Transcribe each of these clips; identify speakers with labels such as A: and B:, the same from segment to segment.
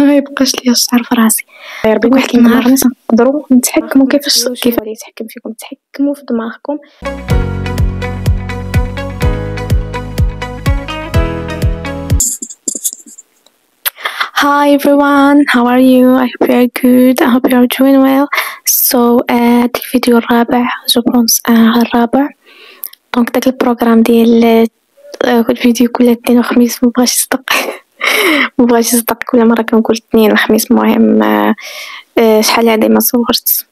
A: ما يبقاش ليا الشعر في راسي. يا ربي واحد النهار الناس نقدروا نتحكموا كيف يتحكم فيكم، تحكموا في دماغكم. Hi everyone, how are you? I hope you are good. I hope you are doing well. So الفيديو الرابع جو بونس الرابع. دونك داك البروغرام ديال كل فيديو كل اثنين وخميس مبغاش يصدق كل مره كنقول اثنين وخميس. المهم شحال هادي ما صورت.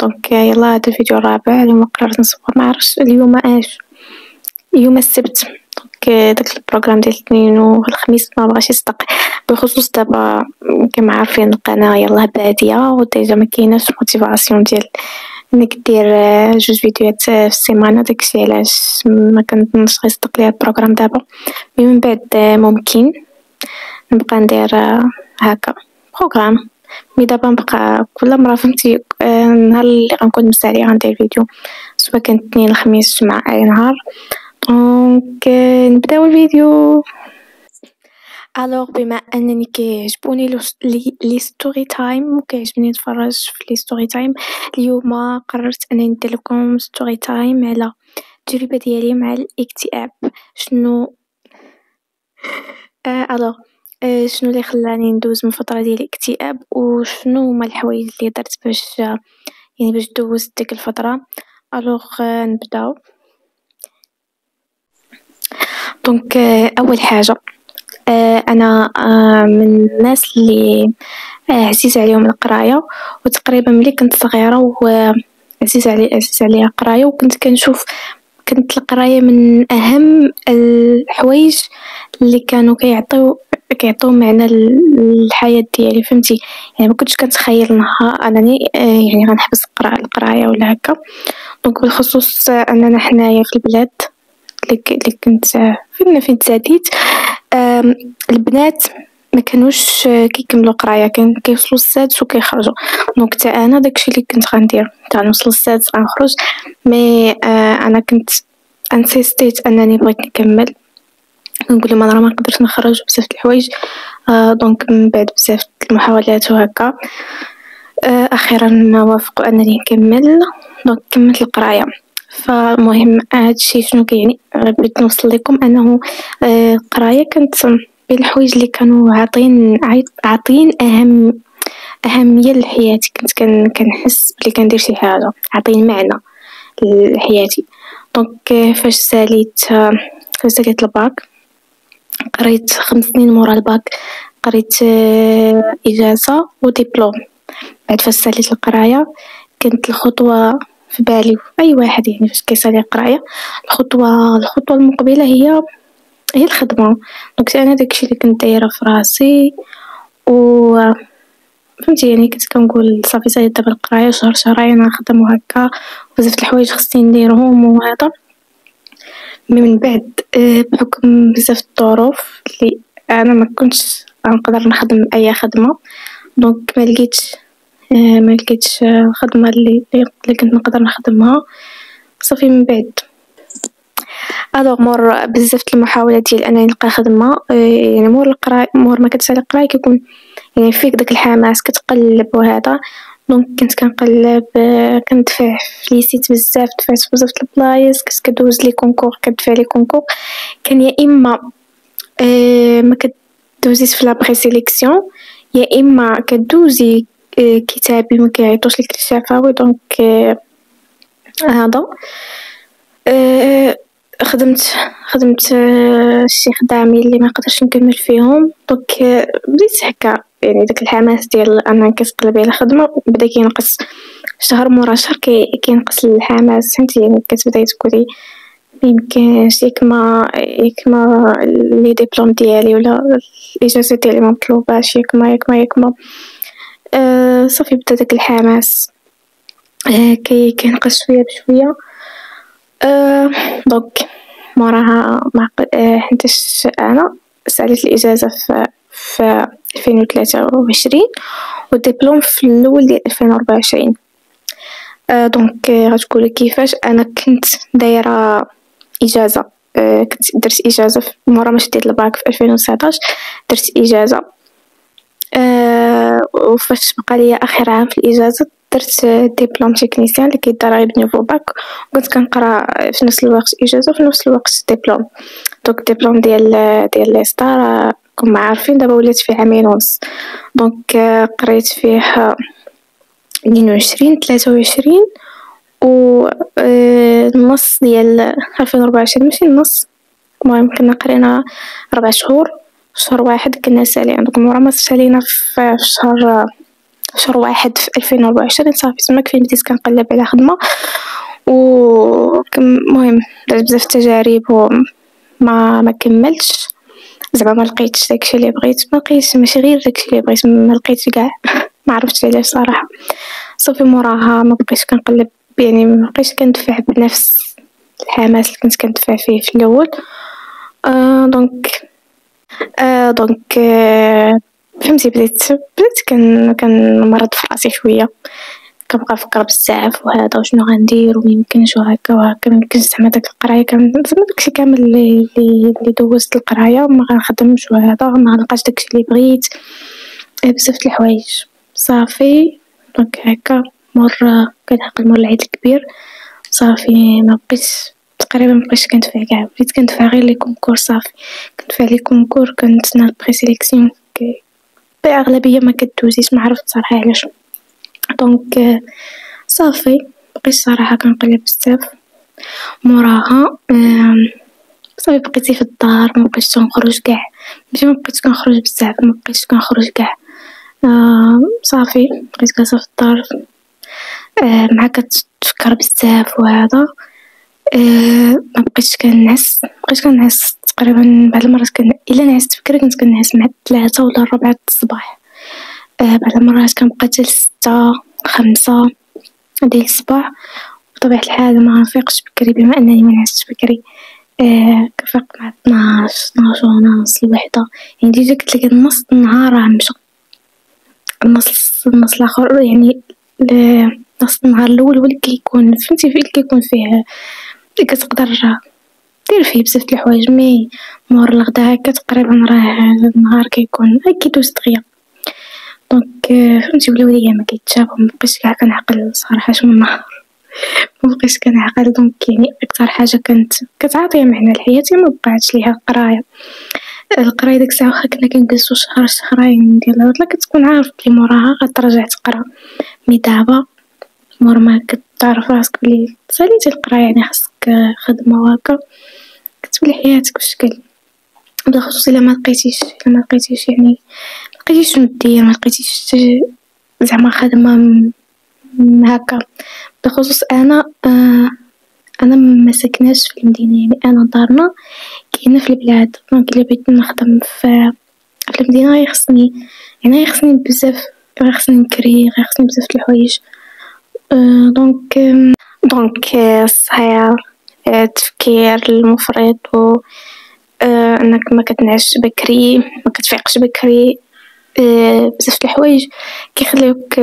A: دونك يلا هذا الفيديو الرابع. اليوم قررت نصور، ما عرفتش اليوم يوم السبت. دونك داك البروغرام ديال الاثنين والخميس ما بغاش يصدق، بخصوص دابا كما عارفين القناه يلاه باديه وديجا ما كايناش موتيفاسيون ديال انك دير جوج فيديوهات في السيمانه. داكشي علاش ما كنظنش غيصدق ليا البروغرام دابا. من بعد ممكن نبقى ندير هكا بروغرام، مي دابا نبقى كل مره فهمتي النهار اللي غنكون مستعجله غندير فيديو، سواء كان اثنين الخميس جمعة اي نهار. دونك نبداو الفيديو. الوغ بما انني كيعجبوني لي ستوري تايم وكيعجبني نتفرج في لي ستوري تايم، اليوم قررت انني ندير لكم ستوري تايم على التجربه ديالي مع الاكتئاب. شنو الوغ شنو اللي خلاني ندوز من فتره ديال الاكتئاب، وشنو هما الحوايج اللي درت باش يعني باش دوزت ديك الفتره. الوغ نبداو. دونك اول حاجه انا من الناس اللي عزيز عليهم القرايه، وتقريبا ملي كنت صغيره وعزيز عليها القرايه، وكنت كنشوف كانت القرايه من اهم الحوايج اللي كانوا كيعطيو معنى للحياه ديالي، فهمتي؟ يعني ما كنتش كنتخيل نهار انني يعني غنحبس القرايه ولا هكا. دونك بالخصوص اننا حنايا في البلاد اللي كنت فين تزاديت، البنات ما كانوش كيكملوا قرايه، كان كيوصلوا السادس وكيخرجوا. دونك حتى انا داكشي اللي كنت غندير حتى نوصل السادس غنخرج. مي انا كنت انسيستيت انني بغيت نكمل، نقول لهم انا ما نقدرش نخرج بزاف د الحوايج. دونك من بعد بزاف المحاولات وهكا اخيرا وافقوا انني نكمل. دونك كملت القرايه. فالمهم هادشي شنو كيعني، بغيت نوصل لكم انه القرايه كانت بين الحوايج اللي كانوا عاطين اهميه لحياتي. كنت كنحس بلي كندير شي حاجه عاطين معنى لحياتي. دونك فاش ساليت الباك، قريت 5 سنين مورا الباك، قريت اجازه ودبلوم. بعد فاش ساليت القرايه كانت الخطوه في بالي اي واحد يعني فاش كيسالي القرايه، الخطوه المقبله هي الخدمه. دونك انا داكشي اللي كنت دايره في راسي، و فهمتي يعني كنت كنقول صافي ساليت دابا القرايه شهرين نخدم وهكا، بزاف د الحوايج خصني نديرهم وهذا. من بعد بحكم بزاف الظروف اللي انا ما كنتش نقدر نخدم اي خدمه، دونك ما لقيتش الخدمه اللي كنت نقدر نخدمها. صافي من بعد الوغ مور بزاف د المحاولات ديال انني نلقى خدمه. يعني مور ما كتسالي القرايه كيكون يعني فيك داك الحماس كتقلب وهذا. دونك كنت كنقلب، كندفع في لي سيت بزاف، دفعت في بزاف د البلايص، كنت كدوز لي كونكور، كدفع لي كونكور. كان يا اما ما كدوزيش في لا بري سيليكسيون، يا اما كدوزي كتابي ما كيعيطوش لك للشفوي. دونك هذا خدمت شي خدامي اللي ما قدرش نكمل فيهم. دونك بديت هكا يعني داك الحماس ديال انا كتقلبي على خدمه بدا كينقص شهر مورا شهر، كينقص الحماس، فهمتي؟ يعني كتبداي تقولي يمكنش يكما لي ديبلوم ديالي ولا الاجازه ديالي ما مطلوباش، يكما صافي بدا داك الحماس كينقص شويه بشويه. دونك موراها حيتاش انا ساليت الاجازه في 2023 والدبلوم في الاول ديال 2024. دونك غتقولي كيفاش انا كنت دايره اجازه. كنت درت اجازه مورا ما شديت الباك في 2019، درت اجازه وفاش بقى ليا آخر عام في الإجازة درت ديبلوم تكنيسيان اللي كيدار غير بنيفو باك، وكنت كنقرا في نفس الوقت إجازة وفي نفس الوقت ديبلوم. دونك الدبلوم ديال لي ستار راكم عارفين دابا ولات فيه عامين ونص. دونك قريت فيه 22 23 و النص ديال 2024 ماشي النص، المهم كنا قرينا 4 شهور. شهر واحد كنا ساليين، دونك مورا ما سالينا في شهر واحد في 2024 صافي تما كفين بديت كنقلب على خدمة. المهم درت بزاف التجارب وما كملتش، زعما ما لقيتش داكشي اللي بغيت، ما لقيتش ماشي غير داكشي اللي بغيت، ما لقيتش كاع، ما عرفتش علاش صراحه. صافي موراها ما بقيتش كنقلب، يعني ما بقيتش كندفع بنفس الحماس اللي كنت كندفع فيه في الاول. دونك فهمتي بديت كنمرض في راسي شويه، كنبقى نفكر بزاف وهذا وشنو غندير وميمكنش وهكا وهكا، ميمكنش زعما داك القرايه كامل، زعما داكشي كامل اللي دوزت القرايه ما غنخدمش وهذا ما غنلقاش داكشي اللي بغيت. بزاف د الحوايج صافي. دونك هكا كنعقل مور العيد الكبير صافي ما بقيتش تقريبا ما بقيتش كندفع كاع، بديت كندفع غير لي كونكور صافي، كندفع لي كونكور كنتسنى البري سيليكسيون باغلبيه ما كدوزيش، ما عرفت صراحه علاش. دونك صافي بقيت صراحه كنقلب بزاف موراها. صافي بقيتي في الدار ما بقيتش كنخرج كاع، ماشي ما بقيتش كنخرج بزاف، ما بقيتش كنخرج كاع. صافي بقيت جالسه في الدار مع كتفكر بزاف وهذا. ما بقيتش كنعس تقريبا بعض المرات الا نعست بكري كنت كنعس مع 3 ولا 4 الصباح. بعض المرات كنبقى حتى 6 5 ديال الصباح. بطبيعة الحال ما نفيقش بكري بما انني ما نعستش بكري. كنفيق مع 12 ونص الوحدة، يعني ديجا كتلاقي النص النهار راه مشى، النص الاخر يعني نص النهار الاول هو اللي كيكون فهمتي فيه، اللي كيكون فيه كتقدر دير فيه بزاف د الحوايج، مي مور الغدا هكا تقريبا راه النهار كيكون كيدوز دغيا. دونك فهمتي ولاو ليا ما كيتشافوا، ما بقيتش كاع كنعقل صراحه شنو النهار، ما بقيتش كنعقل. دونك يعني اكثر حاجه كانت كتعطي معنى لحياتي ما بقاتش ليها القرايه ديك الساعه، واخا كنا كنجلسوا شهرين ديال العطله كتكون عارف بلي موراها غترجع تقرا. مي دابا مور ما كتعرف راسك بلي ساليتي القرايه يعني خاصك خدمه وهكا، كتولي حياتك بشكل بالخصوص الا ما لقيتيش يعني لقيتيش شنو دير، ما لقيتيش زعما خدمه هكا. بخصوص انا ما سكناش في المدينه، يعني انا دارنا كاينه في البلاد. دونك الا بغيت نخدم في المدينه يخصني بزاف، غيخصني نكري، غيخصني بزاف د الحوايج. دونك صحيح التفكير المفرط و انك ما كتنعش بكري ما كتفيقش بكري، بزاف د الحوايج كيخليوك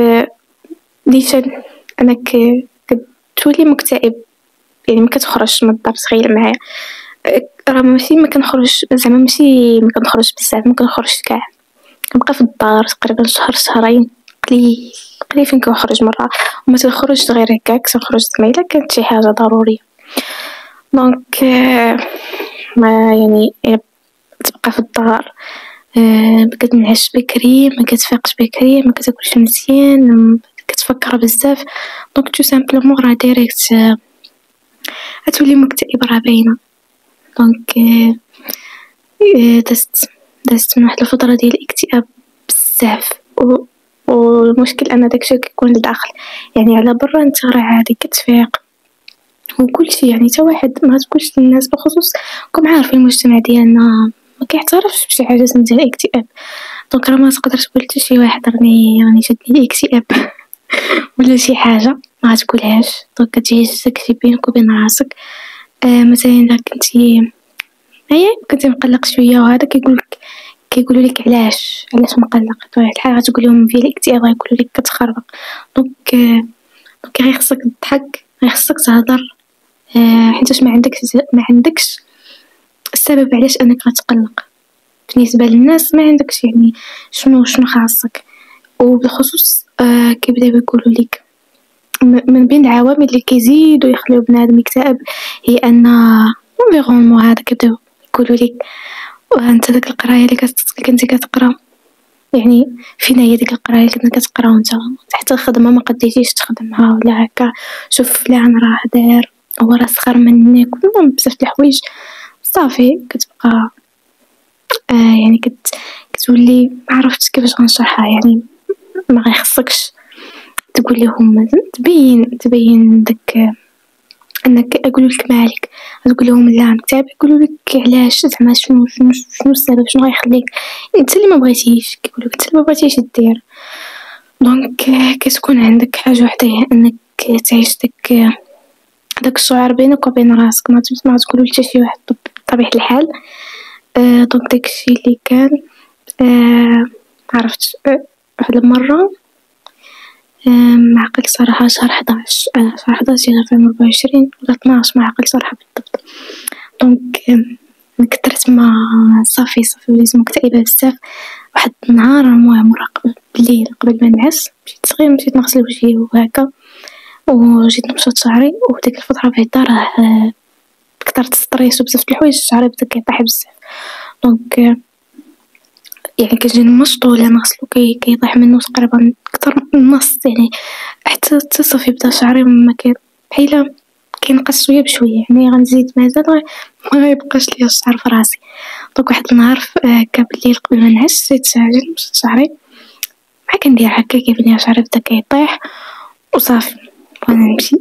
A: ديشان انك كتولي مكتئب، يعني ما كتخرجش من الدار. تخيل معايا راه ماشي ما كنخرج زعما ماشي ما كنخرج بزاف، ما كنخرج كاع، كنبقى في الدار تقريبا شهر شهرين قليل فين كنخرج مره، وما تنخرج غير هكاك تنخرج زعما الا كانت شي حاجه ضروريه. دونك ما يعني تبقى في الدار، ما كتنعش بكري، ما كتفيقش بكري، ما كتاكلش مزيان، كتفكر بزاف. دونك تو سامبلومون راه ديريكت غتولي مكتئب راه باينه. دونك دازت من واحد الفتره ديال الاكتئاب بزاف، والمشكل ان داكشي كيكون لداخل، يعني على برا انت راه عادي كتفيق وكل شيء، يعني حتى واحد ما تقولش للناس، بخصوص كم عارفين المجتمع ديالنا ما كيعترفش بشي حاجه سميتها الاكتئاب. دونك راه ما تقدرش تقول حتى شي واحد راني شدني الاكتئاب ولا شي حاجه ما تقولهاش. دونك كتعيش داكشي بينك وبين راسك. مثلا الا كنتي مقلق شويه وهذا كيقولوا لك علاش مقلق، طبيعة الحال غتقول لهم في الاكتئاب غيقولوا لك كتخربق. دونك غير خصك تضحك، غير خصك تهضر، حيتاش ما عندكش السبب علاش انك غتقلق. بالنسبة للناس ما عندكش يعني شنو خاصك. وبالخصوص كيبداو يقولوا لك من بين العوامل اللي كيزيدوا يخليو بنادم يكتئب هي ان الانفيرونمون هذا كيبداو يقولوا لك وانت داك القرايه اللي كنتي كتقرا يعني فينا هي ديك القرايه اللي كنت كتقرا وانت حتى الخدمه ما قديتيش تخدمها ولا هكا شوف فلان راه دار هو راه صغر منك المهم بزاف د الحوايج صافي كتبقى يعني كتولي ما عرفتش كيفاش غنشرحها يعني ما غيخصكش تقول لهم تبين داك انك يقولوا لك مالك تقول لهم لا مكتئب يقولوا لك علاش زعما شنو السبب شنو غيخليك انت اللي ما بغيتيش كيقولوا انت اللي ما بغيتيش دير دونك كتكون عندك حاجه وحده هي انك تعيش داك الشعور بينك وبين راسك ما تقولوا حتى شي واحد بطبيعه الحال. دونك داكشي اللي كان عرفت واحد المره ما عقلت صراحة شهر 11 شهر 11 ديال 2024 ولا 12 ما عقلت صراحة بالضبط. دونك من كثرت ما صافي وليت مكتئبة بزاف. واحد النهار المهم مراقبة بالليل قبل ما نعس مشيت نغسل وجهي وهكا وجيت نمشط شعري وديك الفترة بعدا راه كثرت ستريس وبزاف د الحوايج شعري بدا كيطيح بزاف دونك يعني كنجي نمشطو ولا نغسلو كيطيح منو تقريبا أكثر من النص يعني حتى صافي بدا شعري ما بحال كينقص شوية بشوية يعني غنزيد مازال ما غيبقاش ليا الشعر في راسي. دونك واحد النهار هكا بالليل قبل ما نعس جيت نمشط شعري ما كندير هكا كيبان ليا شعري بدا كيطيح وصافي وانا نمشي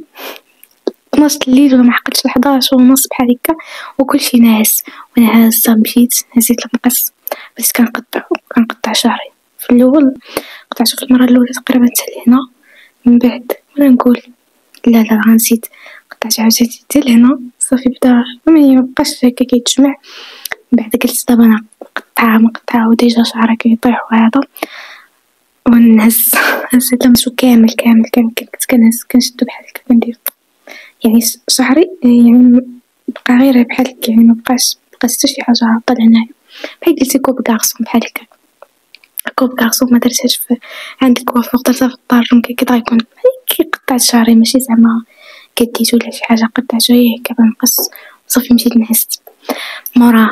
A: 12 الليل ولا ما عقلتش 11 ونص بحال هكا وكلشي ناعس وانا هازه مشيت هزيت المقص بديت كنقطع شعري في الاول قطعته في المره الاولى تقريبا حتى لهنا من بعد وانا نقول لا غنزيد قطعت عاوتاني حتى لهنا صافي بدا ما بقاش هكا كيتجمع من بعد قلت دابا انا مقطعه وديجا شعري كيطيح وهذا ونهز هزيت لمسو كامل كنت كنشدو بحال هكا كندير يعني شعري يعني بقى غير بحال هكا يعني ما بقاش حتى شي حاجه عاطل هنايا بحال قلتي كوب كارسون بحال هكا كوب كارسون ما درتهاش عند الكوافور درتها في الدار ممكن كي يكون قطعت شعري ماشي زعما كديت ولا شي حاجه قطعته هكا بنقص صافي مشيت نعست موراها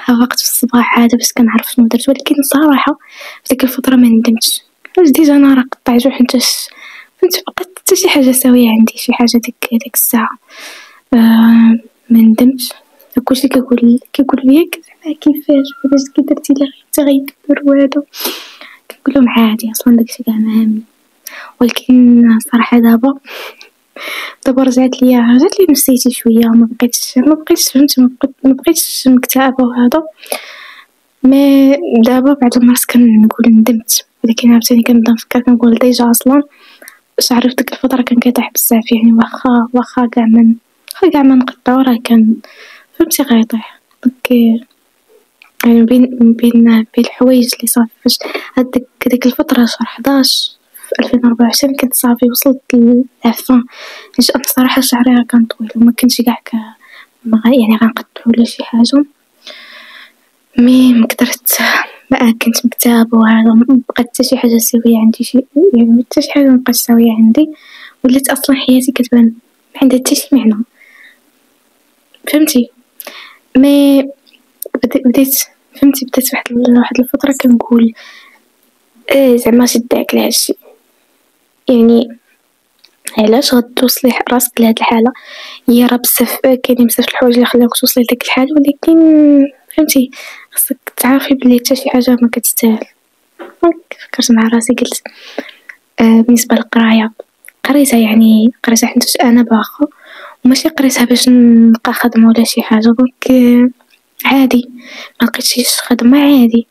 A: هبقت في الصباح هذا باش كنعرف شنو درت ولكن صراحه في ديك الفتره ما ندمتش ديجا انا راه قطعته حيتاش فهمت بقات حتى شي حاجه ساويه عندي شي حاجه ديك الساعه ما ندمتش كلشي كيقول لي زعما كيفاش كي درتي لي حتى غيكبر وهذا كنقول لهم عادي اصلا داكشي كاع ما هامني ولكن صراحه دابا رجعت لي نفسيتي شويه ما بقيتش فهمت ما بقيتش مكتئبه وهذا مي دابا بعد المرات كنقول ندمت ولكن عاوتاني كنبدا نفكر كنقول ديجا اصلا شعري في ديك الفتره كان كيطيح بزاف يعني واخا كاع ما نقطعو راه كان فهمتي غيطيح دونك يعني بين الحوايج اللي صافي فاش ديك الفتره شهر 11 في 2024 كنت صافي وصلت للعفان انا صراحه شعري كان طويل وما كنتش كاع يعني غنقطعو ولا شي حاجه مي مكثرت بقى كنت مكتئبه وهذا ما بقات حتى شي حاجه ساويه عندي شي يعني حتى شي حاجه ما بقاتش ساويه عندي ولات اصلا حياتي كتبان ما عندها حتى شي معنى فهمتي مي بديت واحد الفتره كنقول زعما شداك لهادشي يعني علاش غتوصلي راسك لهاد الحاله هي راه بزاف كاينين بزاف الحوايج اللي خلاوك توصلي لديك الحال ولكن فهمتي خصك تعرفي بلي حتى شي حاجه ما كتستاهل. فكرت مع راسي قلت بالنسبه للقرايه قريتها يعني قريتها حيت انا باغا وماشي قريتها باش نلقى خدمه ولا شي حاجه دونك عادي ما لقيتش خدمه عادي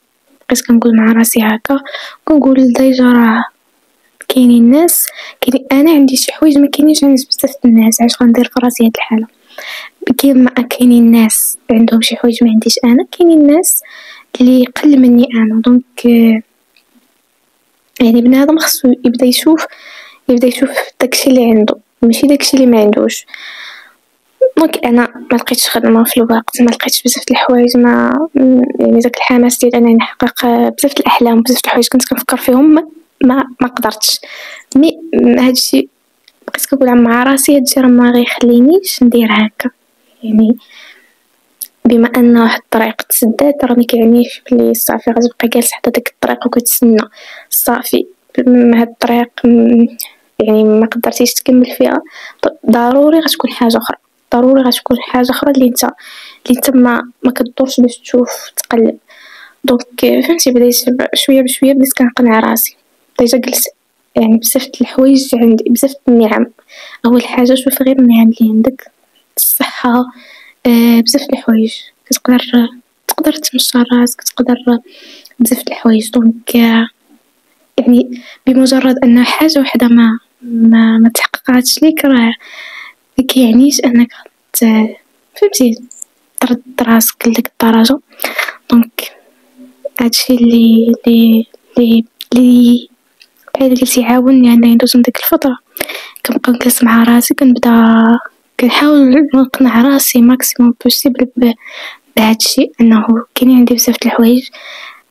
A: بقيت كنقول مع راسي هكا كنقول ديجا راه كاينين ناس انا عندي شي حوايج ما كاينينش عند بزاف الناس علاش غندير في راسي هاد الحاله كيما كاينين ناس عندهم شي حوايج ما عنديش انا كاينين ناس اللي قل مني انا دونك يعني بنادم خصو يبدا يشوف داكشي اللي عنده ماشي داكشي اللي ما عندوش دونك انا ما لقيتش خدمه في الوقت، ما لقيتش بزاف د الحوايج، ما يعني داك الحماس ديال انني نحقق بزاف د الاحلام، بزاف د الحوايج كنت كنفكر فيهم ما قدرتش. مي هادشي بقيت كنقول مع راسي هادشي راه ما غيخلينيش ندير هكا، يعني بما ان واحد الطريق تسدات راه ما كيعنيش بلي صافي غتبقى جالس حتى ديك الطريق وكتسنى صافي هاد الطريق يعني ما قدرتيش تكمل فيها. ضروري غتكون حاجه اخرى، ضروري غتكون حاجه اخرى اللي انت ما كدورش باش تشوف تقلب. دونك فهمتي بديت شويه بشويه بديت كنقنع راسي، ديجا جلست يعني بزاف د الحوايج عندي، بزاف د النعم. اول حاجه شوف غير النعم اللي عندك، الصحه، بزاف د الحوايج تقدر تمشى راسك، تقدر بزاف د الحوايج. دونك يعني بمجرد ان حاجه واحده ما تحققاتش ليك راه ما كيعنيش انك فهمتي ترد راسك لديك الدرجه. دونك هادشي اللي بحال قلتي عاوني انني ندوز من ديك الفتره. كنبقى نجلس مع راسي، كنبدا كنحاول نقنع راسي ماكسيموم بوسيبل بهادشي، انه كاين عندي بزاف د الحوايج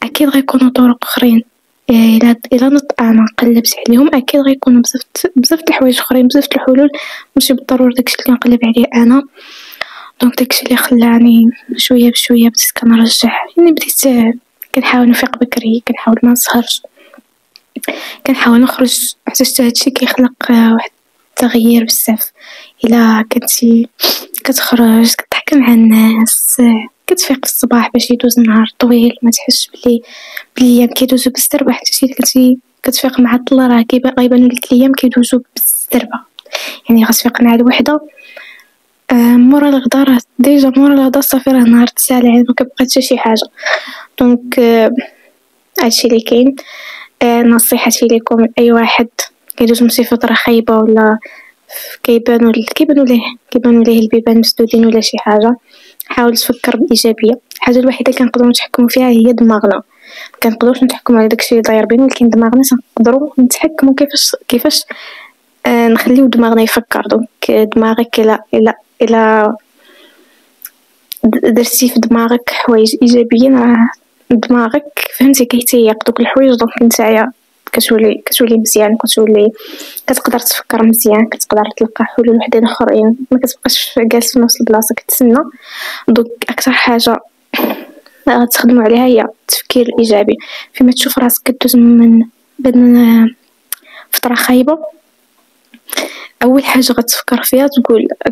A: اكيد غيكونوا طرق اخرين. الا انا قلبت عليهم اكيد غيكونوا بزاف د الحوايج اخرين، بزاف د الحلول، ماشي بالضرورة داكشي اللي كنقلب عليه انا. دونك داكشي اللي خلاني شويه بشويه بديت كنرجع، يعني بديت كنحاول نفيق بكري، كنحاول ما نسهرش، كنحاول نخرج، حتى هادشي كيخلق واحد التغيير بزاف. الا كنتي كتخرج كتضحك مع الناس، كتفيق في الصباح باش يدوز نهار طويل، ما تحسش بلي الايام كيدوزو بالزربه. حتى شي كنتي كتفيق مع الله راه غيبانوا لك الايام كيدوزو بالزربه. يعني غتفيق مع الوحده مورا الغدا، راه ديجا مورا الغدا صافي راه نهار تسالي، ما كيبقى حتى شي حاجه. دونك هادشي اللي كاين. نصيحتي لكم اي واحد كيدوز من شي فتره خايبه ولا كيبانوا ليه البيبان مسدودين ولا شي حاجه، حاول تفكر بايجابيه. الحاجه الوحيده اللي كنقدروا نتحكموا فيها هي دماغنا. ما كنقدروش نتحكموا على داكشي اللي داير بينا، ولكن دماغنا تنقدروا نتحكموا كيفاش نخليو دماغنا يفكر. دونك دماغك الا درتي في دماغك حوايج ايجابيين راه دماغك فهمتي كيتيق دوك الحوايج. دونك نتايا كتولي مزيان، كتولي كتقدر تفكر مزيان، كتقدر تلقى حلول وحدين اخرين، ما كتبقاش جالس في نفس البلاصه كتسنى. دونك اكثر حاجه تخدموا عليها هي التفكير الايجابي. فيما تشوف راسك كدوز من فتره خايبه، اول حاجه غتفكر فيها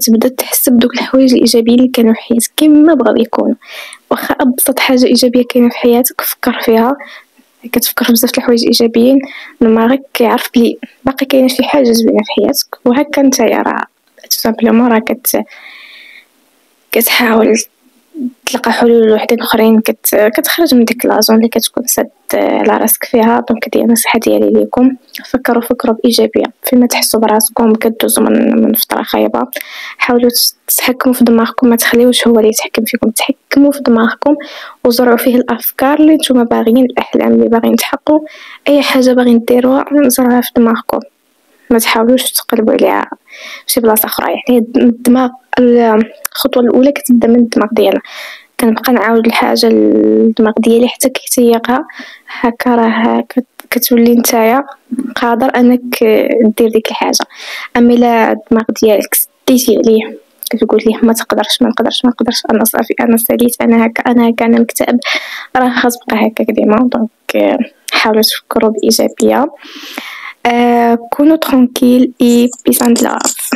A: تبدا تحس بدوك الحوايج الايجابيين اللي كانوا في حياتك كما بغاو يكونوا. واخا ابسط حاجه ايجابيه كاينه في حياتك فكر فيها، كتفكر بزاف د الحوايج ايجابيين، دماغك كيعرف بلي باقي كاينه شي حاجه زوينه في حياتك. وهكا نتايا راه سامبلومون راه كتحاول تلقى حلول وحدين اخرين، كتخرج من ديك لازون اللي كتكون سد على راسك فيها. دونك دي النصيحه ديالي ليكم، فكروا بايجابيه. فيما تحسوا براسكم كدوزوا من فتره خايبه، حاولوا تتحكموا في دماغكم، ما تخليوش هو اللي يتحكم فيكم. تحكموا في دماغكم وزرعوا فيه الافكار اللي نتوما باغيين، الاحلام اللي باغيين تحققوا، اي حاجه باغيين ديروها زرعوها في دماغكم، ما تحاولوش تقلبوا عليها شي بلاصه اخرى. يعني الدماغ الخطوه الاولى كتبدا من الدماغ ديالنا. كنبقى نعاود الحاجه للدماغ ديالي حتى كيتيقها، هكا راه كتولي نتايا قادر انك دير ديك الحاجه. اما الا الدماغ ديالك سديتي عليه كتقول ليه ما تقدرش ما نقدرش انا صافي انا ساليت انا هكا انا مكتئب، راه غتبقى هكاك ديما. دونك حاولوا تفكروا بايجابيه. كونوا ترانكيل اي بيس اند لاف.